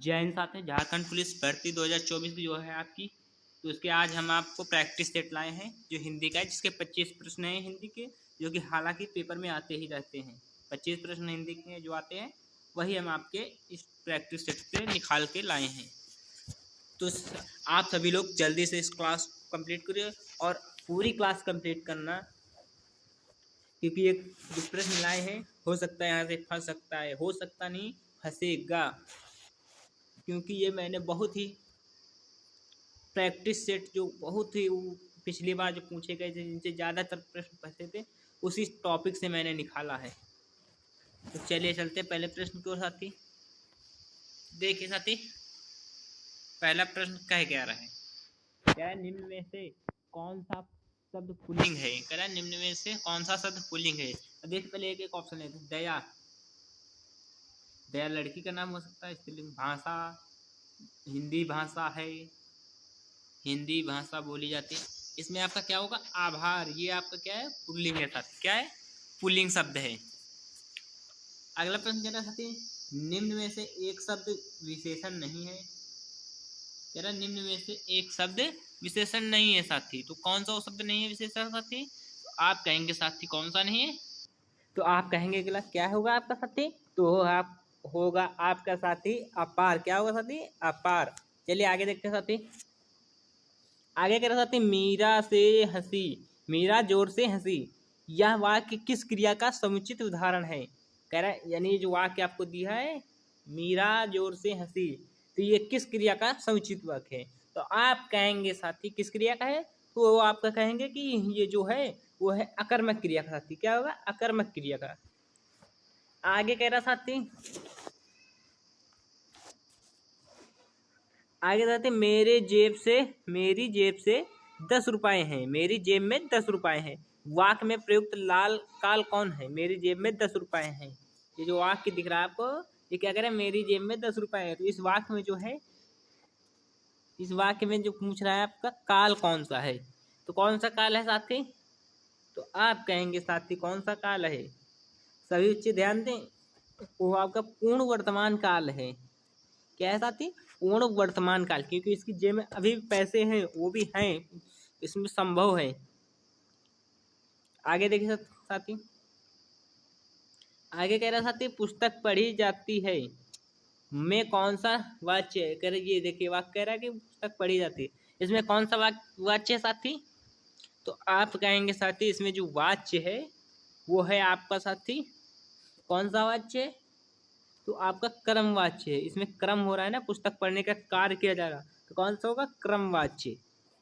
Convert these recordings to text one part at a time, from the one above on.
जैन साथ में झारखंड पुलिस भर्ती 2024 की जो है आपकी, तो उसके आज हम आपको प्रैक्टिस सेट लाए हैं जो हिंदी का है, जिसके 25 प्रश्न हैं हिंदी के, जो कि हालांकि पेपर में आते ही रहते हैं। 25 प्रश्न हिंदी के जो आते हैं वही हम आपके इस प्रैक्टिस सेट पे निकाल के लाए हैं। तो आप सभी लोग जल्दी से इस क्लास कंप्लीट करिए और पूरी क्लास कंप्लीट करना, क्योंकि एक जो प्रश्न लाए हैं हो सकता है यहाँ से फंस सकता है, हो सकता नहीं फंसेगा, क्योंकि ये मैंने बहुत ही प्रैक्टिस सेट जो बहुत ही पिछली बार जो पूछे गए थे जिनसे ज़्यादातर प्रश्न फंसे थे उसी टॉपिक से मैंने निकाला है। तो चलिए चलते पहले प्रश्न की ओर साथी। देखिए साथी, पहला प्रश्न कह क्या रहा है, क्या निम्न में से कौन सा शब्द पुल्लिंग है? कह रहा है निम्न में से कौन सा शब्द पुल्लिंग है? देखिए पहले एक एक ऑप्शन है। दया, दया लड़की का नाम हो सकता है। स्त्रीलिंग। भाषा, हिंदी भाषा है, हिंदी भाषा बोली जाती है। इसमें आपका क्या होगा? आभार। ये आपका क्या है? पुल्लिंग है साथी। क्या है? पुल्लिंग शब्द है। अगला प्रश्न कह रहा है साथी, निम्न में से एक शब्द विशेषण नहीं है। कह रहा है निम्न में से एक शब्द विशेषण नहीं है साथी। तो कौन सा वो शब्द नहीं है विशेषण साथी? तो आप कहेंगे साथी कौन सा नहीं है? तो आप कहेंगे अगला क्या होगा आपका साथी? तो आप होगा आपका साथी अपार। क्या होगा साथी? अपार। चलिए आगे देखते हैं साथी। आगे कह रहा साथी, मीरा से हंसी, मीरा जोर से हंसी, यह वाक्य किस क्रिया का समुचित उदाहरण है? कह रहा है यानी जो वाक्य आपको दिया है मीरा जोर से हंसी, तो ये किस क्रिया का समुचित वाक्य है? तो आप कहेंगे साथी किस क्रिया का है? तो वो आपका कहेंगे कि ये जो है वो है अकर्मक क्रिया का साथी। क्या होगा? अकर्मक क्रिया का। आगे कह रहा साथी, आगे जाते मेरी जेब से 10 रुपए हैं। मेरी जेब में 10 रुपए हैं। वाक्य में प्रयुक्त लाल काल कौन है? मेरी जेब में 10 रुपए हैं। ये जो वाक्य दिख रहा है आपको, ये क्या कह रहा है? मेरी जेब में 10 रुपए हैं। तो इस वाक्य में जो है, इस वाक्य में जो पूछ रहा है आपका काल कौन सा है? तो कौन सा काल है साथी? तो आप कहेंगे साथी कौन सा काल है? सभी बच्चे ध्यान दें, वो आपका पूर्ण वर्तमान काल है। क्या है साथी? पूर्ण वर्तमान काल, क्योंकि इसकी जेब में अभी पैसे हैं, वो भी हैं, इसमें संभव है। आगे देखिए साथी, आगे कह रहा साथी पुस्तक पढ़ी जाती है में कौन सा वाच्य है? कह रहे ये देखिए वाक्य कह रहा है कि पुस्तक पढ़ी जाती है, इसमें कौन सा वाच्य है साथी? तो आप कहेंगे साथी इसमें जो वाच्य है वो है आपका साथी कौन सा वाच्य है? तो आपका क्रमवाच्य है। इसमें क्रम हो रहा है ना, पुस्तक पढ़ने का कार्य किया जा रहा, तो कौन सा होगा? क्रमवाच्य।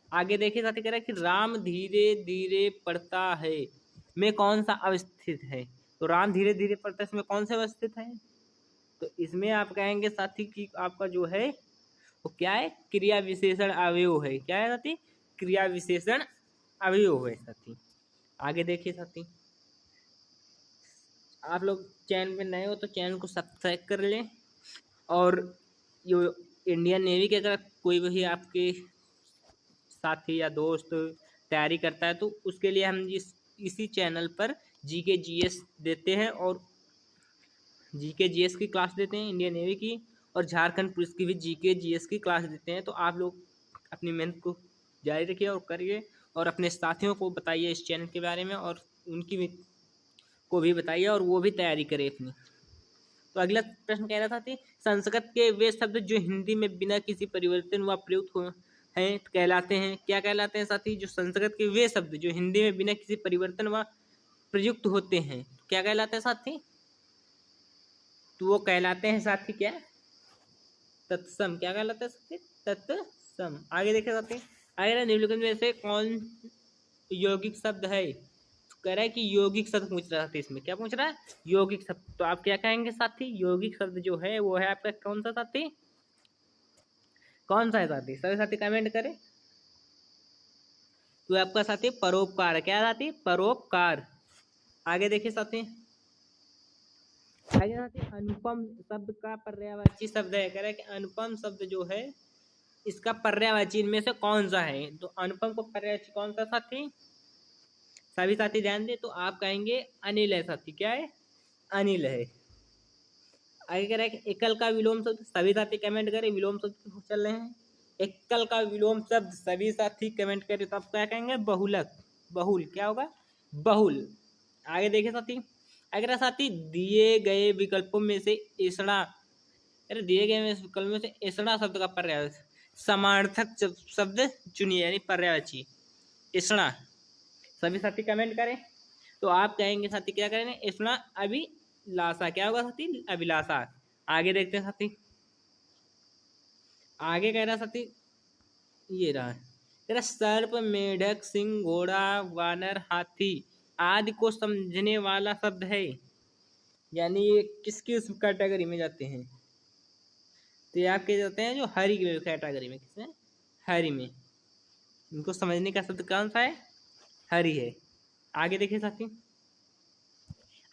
आगे देखिए साथी कह रहा है कि राम धीरे धीरे पढ़ता है में कौन सा अवस्थित है? तो राम धीरे धीरे पढ़ता है, इसमें कौन सा अवस्थित है? तो इसमें आप कहेंगे साथी कि आपका जो है वो क्या है? क्रिया विशेषण अवयव है। क्या है साथी? क्रिया विशेषण अवयव है साथी। आगे देखिए साथी, आप लोग चैनल पे नए हो तो चैनल को सब्सक्राइब कर लें, और जो इंडियन नेवी के अगर कोई भी आपके साथी या दोस्त तैयारी करता है तो उसके लिए हम इसी चैनल पर जीके जीएस देते हैं, और जीके जीएस की क्लास देते हैं इंडियन नेवी की, और झारखंड पुलिस की भी जीके जीएस की क्लास देते हैं। तो आप लोग अपनी मेहनत को जारी रखिए और करिए, और अपने साथियों को बताइए इस चैनल के बारे में, और उनकी भी को भी बताइए और वो भी तैयारी करे अपनी। तो अगला प्रश्न कह रहा था कि संस्कृत के वे शब्द जो हिंदी में बिना किसी परिवर्तन व प्रयुक्त हो हैं कहलाते हैं। क्या कहलाते हैं साथी? जो संस्कृत के वे शब्द जो हिंदी में बिना किसी परिवर्तन व प्रयुक्त होते हैं, क्या कहलाते हैं साथी? तो वो कहलाते हैं साथी क्या? तत्सम। क्या कहलाते हैं साथी? तत्सम। आगे देखे साथी, आगे निम्नलिखित में से कौन यौगिक शब्द है? तो कह रहा है कि यौगिक शब्द पूछ रहा था। इसमें क्या पूछ रहा है? यौगिक शब्द। तो आप क्या कहेंगे साथी? यौगिक शब्द जो है वो है आपका कौन सा साथी? कौन सा है साथी? सभी साथी कमेंट करें। तो आपका साथी परोपकार। क्या साथी? परोपकार। आगे देखिए साथी, आगे साथी अनुपम शब्द का पर्यायवाची शब्द है। कह रहा है कि अनुपम शब्द जो है इसका पर्यायवाची इनमें से कौन सा है? तो अनुपम को पर्यायवाची कौन सा साथी? सभी साथी ध्यान दे, तो आप कहेंगे अनिल है साथी। क्या है? अनिल है। आगे कह रहा है कि एकल का विलोम शब्द, सभी साथी कमेंट करें, विलोम शब्द चल रहे हैं। एकल का विलोम शब्द सभी साथी कमेंट करें, तो आप क्या कहेंगे? बहुलक, बहुल। क्या होगा? बहुल। आगे देखिए साथी, अगर साथी दिए गए विकल्पों में से ऐसड़ा, अरे दिए गए विकल्प में से ऐसड़ा शब्द का पर्यायवाची समार्थक शब्द चुनिए, यानी पर्यायवाची ऐसड़ा। सभी साथी कमेंट करें, तो आप कहेंगे साथी क्या करेंगे? ऐसड़ा अभिलाषा। क्या होगा साथी? अभिलाषा। आगे देखते हैं साथी, आगे कह रहा साथी, ये रहा, कह रहा सर्प, मेढक, सिंह, घोड़ा, वानर, हाथी आदि को समझने वाला शब्द है, यानी ये किसकी उस कैटेगरी में जाते हैं? तो ये आपके जाते हैं जो हरी कैटेगरी में। किसमें? हरी में। इनको समझने का शब्द कौन सा है? हरी है। आगे देखिए साथी,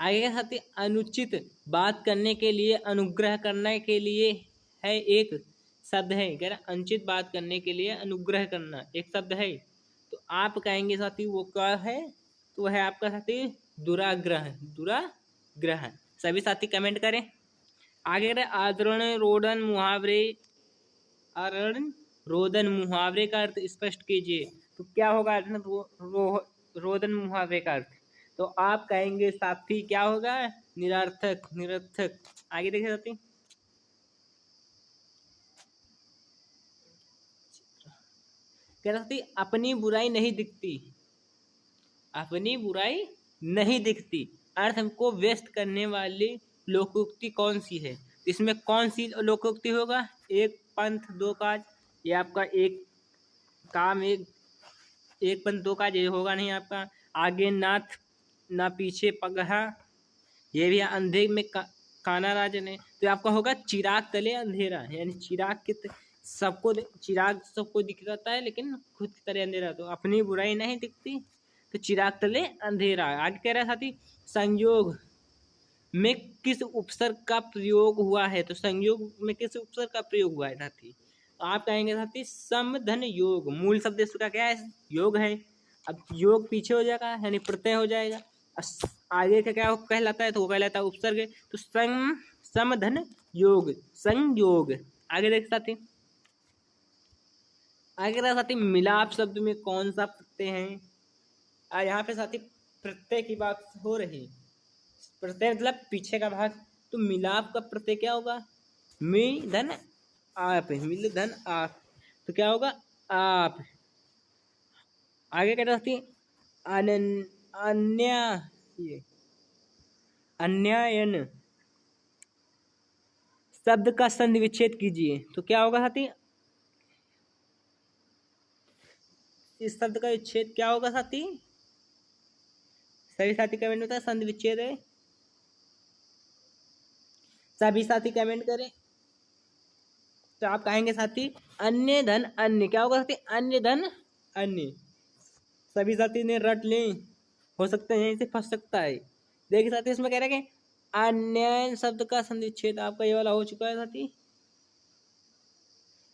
आगे के साथी, अनुचित बात करने के लिए, अनुग्रह करने के लिए है एक शब्द है। कह रहा अनुचित बात करने के लिए अनुग्रह करना एक शब्द है, तो आप कहेंगे साथी वो क्या है? तो वह है आपका साथी दुराग्रह, दुराग्रह। सभी साथी कमेंट करें। आगे कह रहे आदरण, रोदन, मुहावरे, आदरण, रोदन, मुहावरे का अर्थ स्पष्ट कीजिए। तो क्या होगा रोदन मुहावरे का अर्थ? तो आप कहेंगे साथी क्या होगा? निरर्थक, निरर्थक। आगे देखिए साथी, कह रहा साथी अपनी बुराई नहीं दिखती, अपनी बुराई नहीं दिखती अर्थ हमको व्यस्त करने वाली लोकोक्ति कौन सी है? इसमें कौन सी लोकोक्ति होगा? एक पंथ दो काज, ये आपका एक काम, एक पंथ दो काज, ये होगा नहीं आपका। आगे नाथ ना पीछे पगहा, ये भी अंधे में काना राजन है, तो आपका होगा चिराग तले अंधेरा, यानी चिराग के सबको चिराग सबको दिख जाता है लेकिन खुद की तरह अंधेरा। तो अपनी बुराई नहीं दिखती तो चिराग तले अंधेरा। आगे कह रहा है साथी संयोग में किस उपसर्ग का प्रयोग हुआ है? तो संयोग में किस उपसर्ग का प्रयोग हुआ है साथी? तो आप कहेंगे साथी समधन योग। मूल शब्द इसका क्या है? योग है। अब योग पीछे हो जाएगा यानी प्रत्यय हो जाएगा। आगे का क्या कहलाता है? तो वो कहलाता है उपसर्ग। तो समधन योग, संयोग। आगे देख साथी, आगे रहा साथी मिलाप शब्द में कौन सा प्रत्यय है? यहाँ पे साथी प्रत्यय की बात हो रही, प्रत्यय मतलब पीछे का भाग। तो मिलाप का प्रत्यय क्या होगा? मी धन आप, मिल धन आप, तो क्या होगा? आप। आगे क्या रहती? अन्य, ये अन्यायन शब्द का संधि विच्छेद कीजिए। तो क्या होगा साथी? इस शब्द का विच्छेद क्या होगा साथी? सभी साथी कमेंट में संधि विच्छेद है, सभी साथी कमेंट करें। तो आप कहेंगे साथी अन्य धन अन्य। क्या होगा साथी? अन्य धन अन्य। सभी साथी ने रट लें, हो सकता है यहीं से फंस सकता है। देखिए साथी इसमें कह रहे हैं कि अन्य शब्द का संधिच्छेद आपका ये वाला हो चुका है साथी।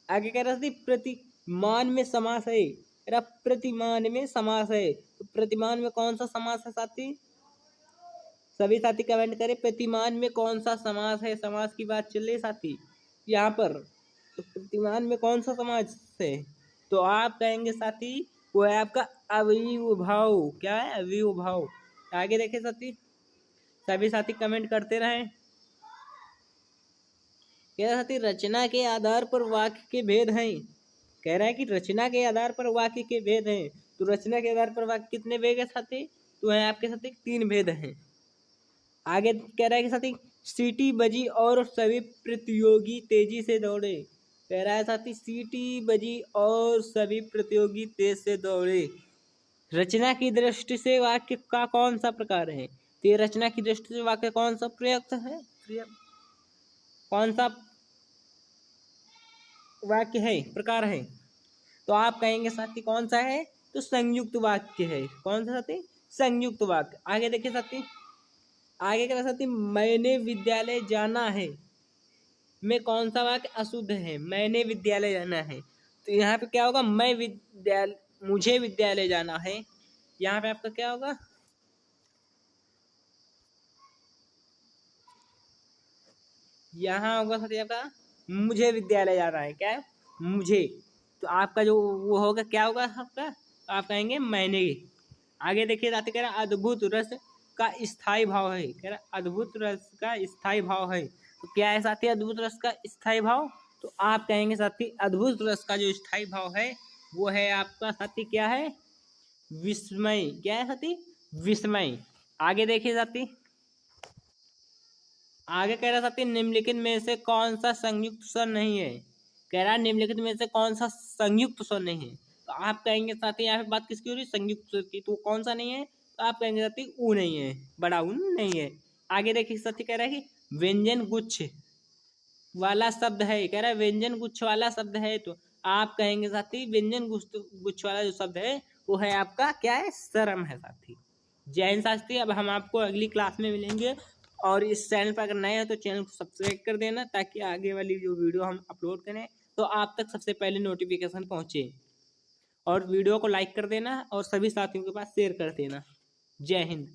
आगे कह रहा साथी प्रतिमान में समास है। प्रतिमान में समास है, तो प्रतिमान में कौन सा समास है साथी? सभी साथी कमेंट करें प्रतिमान में कौन सा समास है। समास की बात चल रही साथी यहाँ पर, तो प्रतिमान में कौन सा समास है? तो आप कहेंगे साथी वो है आपका अविभाव। क्या है? अविभाव। आगे देखे साथी, सभी साथी कमेंट करते रहे। कह रहा साथी रचना के आधार पर वाक्य के भेद हैं। कह रहा है कि रचना के आधार पर वाक्य के भेद हैं। तो रचना के आधार पर वाक्य कितने भेद है साथी? तो है आपके साथी 3 भेद हैं। आगे कह रहा है कि साथी सीटी बजी और सभी प्रतियोगी तेजी से दौड़े। कह रहा है साथी सीटी बजी और सभी प्रतियोगी तेज से दौड़े। रचना की दृष्टि से वाक्य का कौन सा प्रकार है? तो ये रचना की दृष्टि से वाक्य कौन सा प्रयुक्त है? कौन सा वाक्य है, प्रकार है? तो आप कहेंगे साथी कौन सा है? तो संयुक्त वाक्य है। कौन सा साथी? संयुक्त वाक्य। आगे देखिए साथी, आगे क्या साथी मैंने विद्यालय जाना है में कौन सा वाक्य अशुद्ध है? मैंने विद्यालय जाना है, तो यहाँ पे क्या होगा? मैं विद्यालय, मुझे विद्यालय जाना है। यहाँ पे आपका क्या होगा? यहाँ होगा साथी आपका मुझे विद्यालय जाना है, क्या है मुझे। तो आपका जो वो होगा क्या होगा आपका, आप कहेंगे मैंने। आगे देखिए साथी कह रहा अद्भुत रस का स्थायी भाव है, कह रहा अद्भुत रस का स्थायी भाव है। तो क्या है साथी अद्भुत रस का स्थायी भाव, तो आप कहेंगे साथी अद्भुत रस का जो स्थायी भाव है वो है आपका साथी क्या है, विस्मय। क्या है साथी, विस्मय। आगे देखिए साथी, आगे कह रहा साथी निम्नलिखित में से कौन सा संयुक्त स्वर नहीं है, कह रहा निम्नलिखित में से कौन सा संयुक्त स्वर नहीं है। तो आप कहेंगे साथी यहाँ पे बात किसकी हो रही है, संयुक्त स्वर की, तो कौन सा नहीं है, तो आप कहेंगे साथी ऊ नहीं है, बड़ा ऊ नहीं है। आगे देखिए साथी कह रहा है कि व्यंजन गुच्छ वाला शब्द है, कह रहा है व्यंजन गुच्छ वाला शब्द है। तो आप कहेंगे साथी व्यंजन गुच्छ वाला जो शब्द है वो है आपका क्या है, शर्म है साथी। जय हिंद साथी, अब हम आपको अगली क्लास में मिलेंगे। और इस चैनल पर अगर नए हो तो चैनल को सब्सक्राइब कर देना, ताकि आगे वाली जो वीडियो हम अपलोड करें तो आप तक सबसे पहले नोटिफिकेशन पहुंचे। और वीडियो को लाइक कर देना और सभी साथियों के पास शेयर कर देना। जय हिंद।